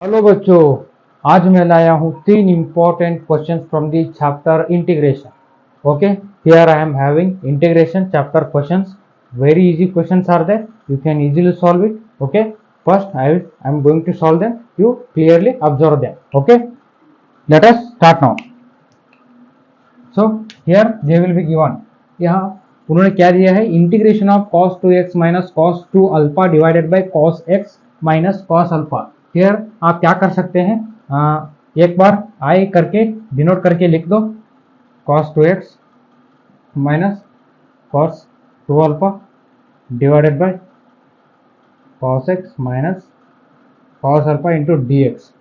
Hello बच्चों, आज मैं लाया हूँ 3 important questions from the chapter integration. Okay, here I am having integration chapter questions. Very easy questions are there. You can easily solve it. Okay, first I am going to solve them. You clearly observe them. Okay, let us start now. So here they will be given. यहाँ उन्होंने क्या दिया है, integration of cos 2x minus cos 2 alpha divided by cos x minus cos alpha. Here आप क्या कर सकते हैं, एक बार आई करके डिनोट करके लिख दो, cos 2x minus cos 2 alpha divided by cos x minus cos alpha into d x.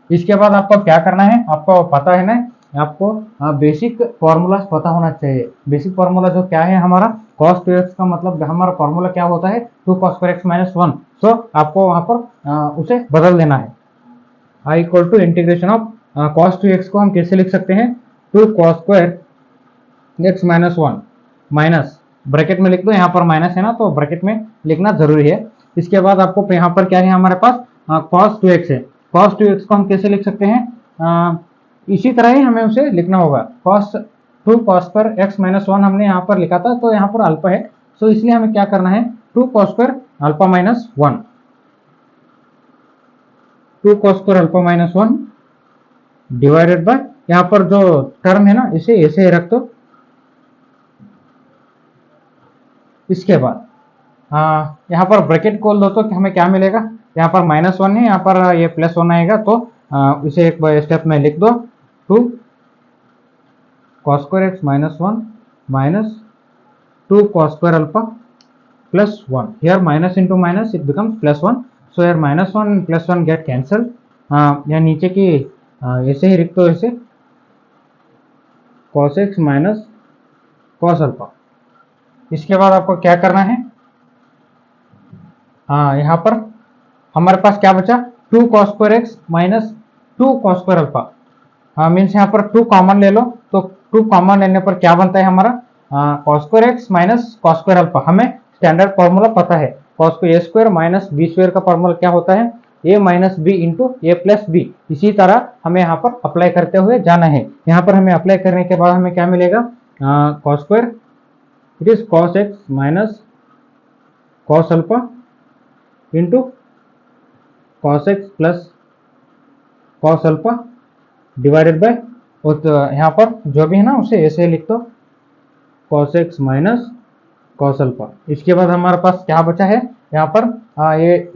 इसके बाद आपको क्या करना है, आपको पता है ना, आपको बेसिक फॉर्मूला पता होना चाहिए. बेसिक फॉर्मूला जो क्या है हमारा, cos 2x का मतलब हमारा फॉर्मूला क्या होता है, 2 cos square x minus 1. So आपको वहां पर उसे बदल देना है. I equal to integration of cos 2x को हम कैसे लिख सकते हैं, 2 cos square x minus 1 minus bracket में लिख दो, यहाँ पर माइनस है ना तो ब्रैकेट में लिखना जरूरी है. इसके बाद आपको यहाँ पर क्या है, हमारे पास cos 2x है. cos 2x को हम कैसे लिख सकते हैं, इसी तरह ही हमें उसे लिखना होगा. Two cos square x minus 1 हमने यहाँ पर लिखा था, तो यहाँ पर अल्फा है, सो इसलिए हमें क्या करना है, 2 cos square alpha minus 1, 2 cos square alpha minus 1 divided by, यहाँ पर जो टर्म है ना इसे ऐसे रख दो. इसके बाद यहाँ पर ब्रैकेट खोल दो, तो हमें क्या मिलेगा, यहाँ पर माइनस 1 है, यहाँ पर ये प्लस 1 आएगा, तो इसे एक स्टेप में लिख दो, 2 cos square x minus 1 minus 2 cos square alpha plus 1. Here minus into minus it becomes plus 1. So here minus 1 and plus 1 get cancelled. यहाँ नीचे की ऐसे ही लिख दो, ऐसे cos x minus cos alpha. इसके बाद आपको क्या करना है, यहाँ पर हमारे पास क्या बचा, 2 cos square x minus 2 cos square alpha. Means यहाँ पर 2 कॉमन ले लो, तो 2 कॉमन लेने पर क्या बनता है हमारा, cos square x minus cos square alpha. हमें स्टैंडर्ड फॉर्मूला पता है, cos को a square minus b square का फॉर्मूला क्या होता है, a minus B into A plus B. इसी तरह हमें यहाँ पर अप्लाई करते हुए जाना है. यहाँ पर हमें अप्लाई करने के बाद हमें क्या मिलेगा, cos square it is cos x minus cos alpha into cos x plus cos alpha divided by, और तो यहाँ पर जो भी है ना उसे ऐसे लिख दो, cos x minus cos alpha. इसके बाद हमारे पास क्या बचा है, यहाँ पर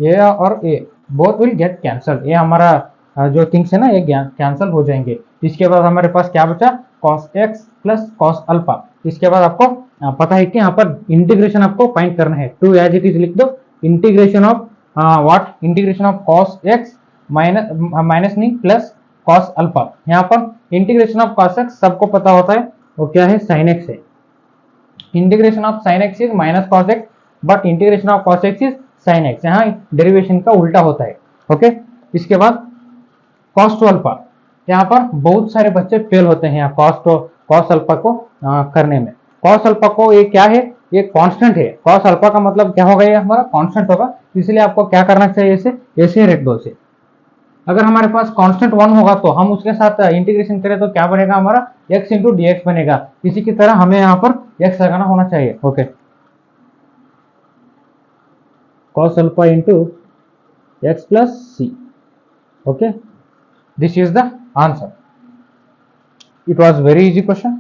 ये और A both will get cancel. ये हमारा जो थिंग्स है ना ये कैंसल हो जाएंगे. इसके बाद हमारे पास क्या बचा, cos x plus cos alpha. इसके बाद आपको पता है कि यहाँ पर इंटीग्रेशन आपको फाइंड करना है, टू एज इट इज लिख दो, integration of what, integration of cos x minus नहीं प्लस cos अल्फा. यहाँ पर इंटीग्रेशन ऑफ cos x सबको पता होता है, वो क्या है, sin x है. Integration of sin x is minus cos x, but integration of cos x is sin x. यहाँ डेरिवेशन का उल्टा होता है. ओके, इसके बाद cos टू अल्फा. यहाँ पर बहुत सारे बच्चे फेल होते हैं यहाँ cos अल्फा को करने में. cos अल्फा को ये क्या है, ये कांस्टेंट है. cos अल्फा का मतलब क्या होगा, ये हमारा कांस्टेंट होगा, इसलिए आपको क्या करना चाहिए, इसे ऐसे रख दो. से अगर हमारे पास कांस्टेंट 1 होगा तो हम उसके साथ इंटीग्रेशन करें तो क्या बनेगा हमारा, x इंटू डी एक्स बनेगा. इसी की तरह हमें यहाँ पर x लगाना होना चाहिए. Okay, cos alpha into X plus C. Okay, this is the answer. It was very easy question,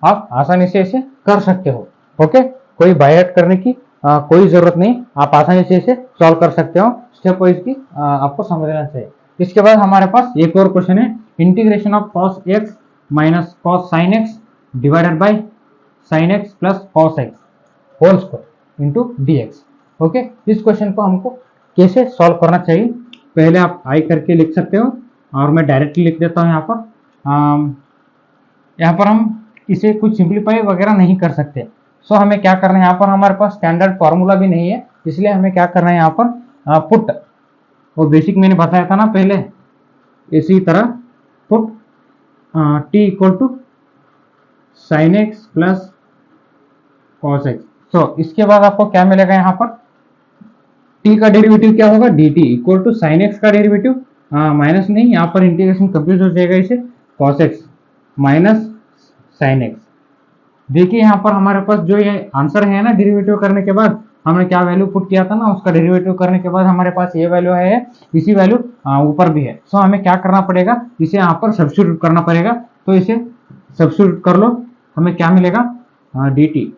आप आसानी से इसे कर सकते हो. ओके, कोई बायट करने की कोई जरूरत नहीं, आप आसानी से इसे सॉल्व कर सकते हो. स्टेप वाइज की आपको समझना चाहिए. इसके बाद हमारे पास एक और क्वेश्चन है, integration of cos x minus cos sin x divided by sin x plus cos x whole square into dx. Okay, इस क्वेश्चन को हमको कैसे सॉल्व करना चाहिए, पहले आप आई करके लिख सकते हो, और मैं डायरेक्टली लिख देता हूँ. यहाँ पर हम इसे कुछ सिंप्लीफाई वगैरह नहीं कर सकते. सो हमें क्या करना है, यहाँ पर हमारे पास स्टैंडर्ड फॉर्मूला भी नहीं है, इसलिए हमें क्या करना है, यहाँ पर पुट, वो बेसिक मैंने बताया था ना पहले, इसी तरह put t equal to sine x plus cos x. So इसके बाद आपको क्या मिलेगा, यहाँ पर टी का डेरिवेटिव क्या होगा, D T equal to sine X का डेरिवेटिव माइनस नहीं, यहाँ पर इंटीग्रेशन कंप्लीट हो जाएगा, इसे cos X minus sine X. देखिए यहाँ पर हमारे पास जो ये आंसर है ना, डेरिवेटिव करने के बाद हमने क्या वैल्यू पुट किया था ना, उसका डेरिवेटिव करने के बाद हमारे पास ये वैल्यू है, इसी वैल्यू ऊपर भी है। सो हमें क्या करना पड़ेगा, इसे यहाँ पर सब्स्टिट्यूट करना पड़ेगा। तो इसे सब्स्टिट्यूट कर लो, हमें क्या मिलेगा, डी टी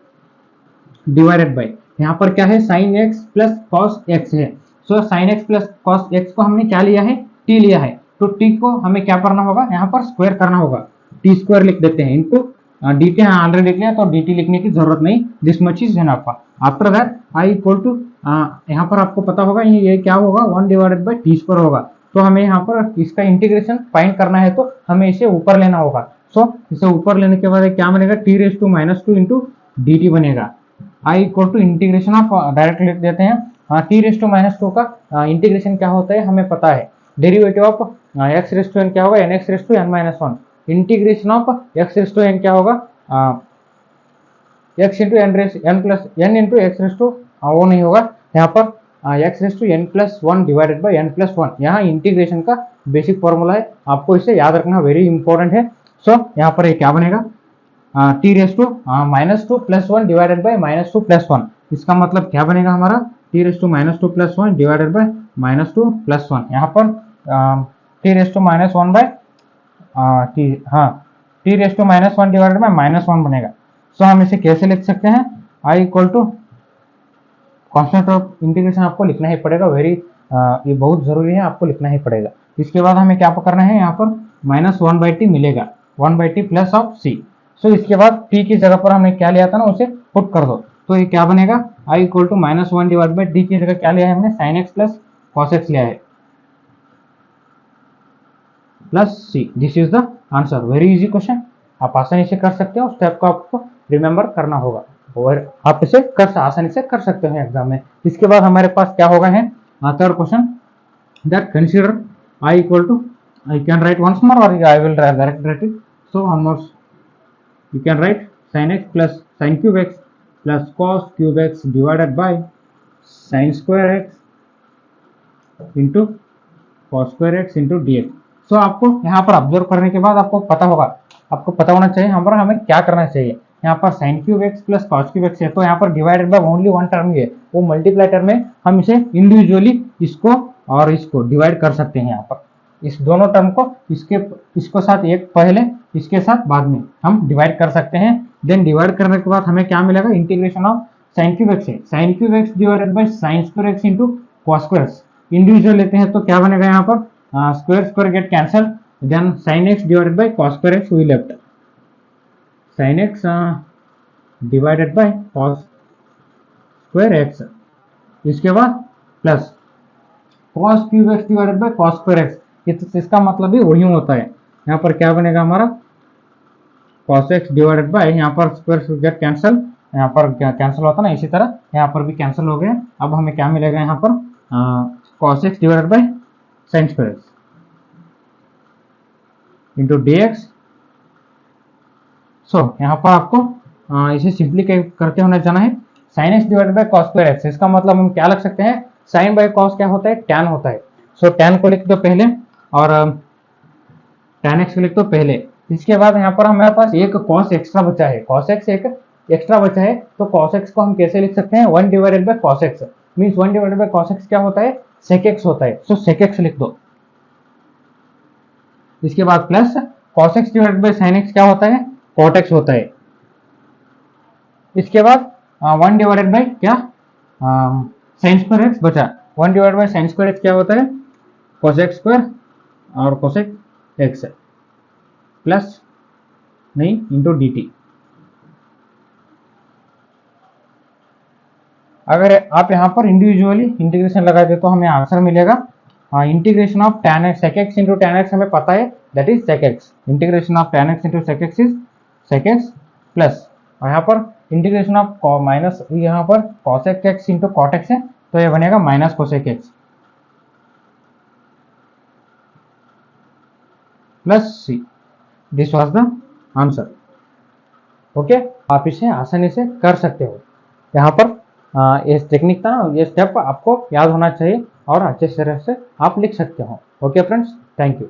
डिवाइडेड बाई, यहाँ पर क्या है, sine x plus cos x है। So sine x plus cos x को हमने क्या लिया है, टी लिया है। तो टी को हमें क्या करना होगा, यहाँ पर स्क्वायर करना होगा, टी स्क्वायर लिख देते हैं इनटू डी टी, हाँ ऑलरेडी लिख लिया, तो डी टी लिखने की जरूरत नहीं, this much is enough. After that I equal to, यहाँ पर आपको पता होगा ये क्या होगा, 1 डिवाइडेड बाई टी स्क्वायर होगा। तो हमें यहाँ पर इसका इंटीग्रेशन फाइंड करना है, तो हमें इसे ऊपर लेना होगा। सो इसे ऊपर लेने के बाद क्या बनेगा, t raise to minus two into d t बनेगा। I equal to integration of, direct लिख देते हैं, t raise to minus two का इंटीग्रेशन क्या होता है हमें पता है, derivative of x raise to n क्या होगा, n x raise to n minus one, integration of x raise to n क्या होगा, x into n raise n plus n into x raise to, वो नहीं होगा यहाँ पर, X raise to N plus one divided by N plus one, यहाँ integration का basic formula है, आपको इसे याद रखना वेरी इंपॉर्टेंट है। सो यहाँ पर ये क्या बनेगा, t raise to minus two plus one divided by minus two plus one, इसका मतलब क्या बनेगा हमारा, t raise to minus two plus one divided by minus two plus one, यहाँ पर t raise to minus one by t raise to minus one divided by minus one बनेगा। So हम इसे कैसे लिख सकते हैं, I equal to constant of integration आपको लिखना ही पड़ेगा, ये बहुत जरूरी है, आपको लिखना ही पड़ेगा। इसके बाद हमें क्या करना है, यहाँ पर माइनस वन बाई टी मिलेगा, one by t plus of c. So इसके बाद टी की जगह पर हमने क्या लिया था ना, उसे पुट कर दो, तो ये क्या बनेगा, I equal to minus one divide by t की जगह क्या लिया है हमने, sine x plus cos x लिया है plus C. This is the answer, very easy question, आप आसानी से कर सकते हो, स्टेप को आपको रिमेंबर करना होगा और आप इसे आसानी से कर सकते हो एग्जाम में। इसके बाद हमारे पास क्या होगा है, third question, that consider I equal to, I can write once more और I will direct write it. So हम you can write sin x plus sin cube x plus cos cube x divided by sin square x into cos square x into dx। सो आपको यहाँ पर observe करने के बाद आपको पता होगा, आपको पता होना चाहिए यहाँ पर हमें क्या करना चाहिए। यहाँ पर sin cube x plus cos cube x है, तो यहाँ पर divided by only one term ही है, वो मल्टीप्लाई टर्म में हम इसे इंडिविजुअली इसको और इसको डिवाइड कर सकते हैं। यहाँ पर इस दोनों टर्म को इसको साथ एक पहले, इसके साथ बाद में हम डिवाइड कर सकते हैं। देन डिवाइड करने के बाद हमें क्या मिलेगा, integration of sine cube x है, sine cube x divided by sine square x into cos square x. Individual लेते हैं तो क्या बनेगा, यहाँ पर square square get cancel, then sine x divided by cos square x we left, sine x divided by cos square x, इसके बाद plus cos cube x divided by cos square x, इसका मतलब भी वही होता है। यहाँ पर क्या बनेगा हमारा, cos x डिवाइडेड बाय, यहाँ पर स्क्वायर गेट कैंसल, यहाँ पर कैंसिल होता ना, इसी तरह यहाँ पर भी कैंसिल हो गया। अब हमें क्या मिलेगा यहाँ पर, cos x divided by sine square x into d x. So यहाँ पर आपको इसे सिंपली करते होना जाना है, sine x divided by cos square x, इसका मतलब हम क्या लग सकते हैं, साइन बाय कॉस क्या होता है, टैन होता है। सो टैन को लिख दो पहले और tan x लिख दो पहले। इसके बाद यहाँ पर हमारे पास एक cos एक्स्ट्रा बचा है, cos x एक एक्स्ट्रा बचा है, तो cos x को हम कैसे लिख सकते हैं, 1 divided by cos x, means 1 divided by cos x क्या होता है, sec x होता है। सो sec x लिख दो। इसके बाद plus cos x divided by sin x क्या होता है, cot x होता है। इसके बाद 1 डिवाइडेड बाय क्या, sin स्क्वायर x बचा, 1 divided by sin square x क्या होता है, cos x स्क्वायर और cosec x प्लस नहीं इंटू डी टी। अगर आप यहाँ पर इंडिविजुअली इंटीग्रेशन लगा दे तो हमें आंसर मिलेगा, integration of tan x sec x into tan x हमें पता है, that is sec x, integration of tan x into sec x is sec x plus, और यहाँ पर इंटीग्रेशन ऑफ माइनस, यहाँ पर cosec x into cot x है, तो ये बनेगा minus cosec x plus C. This was the answer. Okay, आप इसे आसानी से कर सकते हो। यहाँ पर ये टेक्निक था ना, ये स्टेप आपको याद होना चाहिए और अच्छे तरह से आप लिख सकते हो। Okay friends, thank you.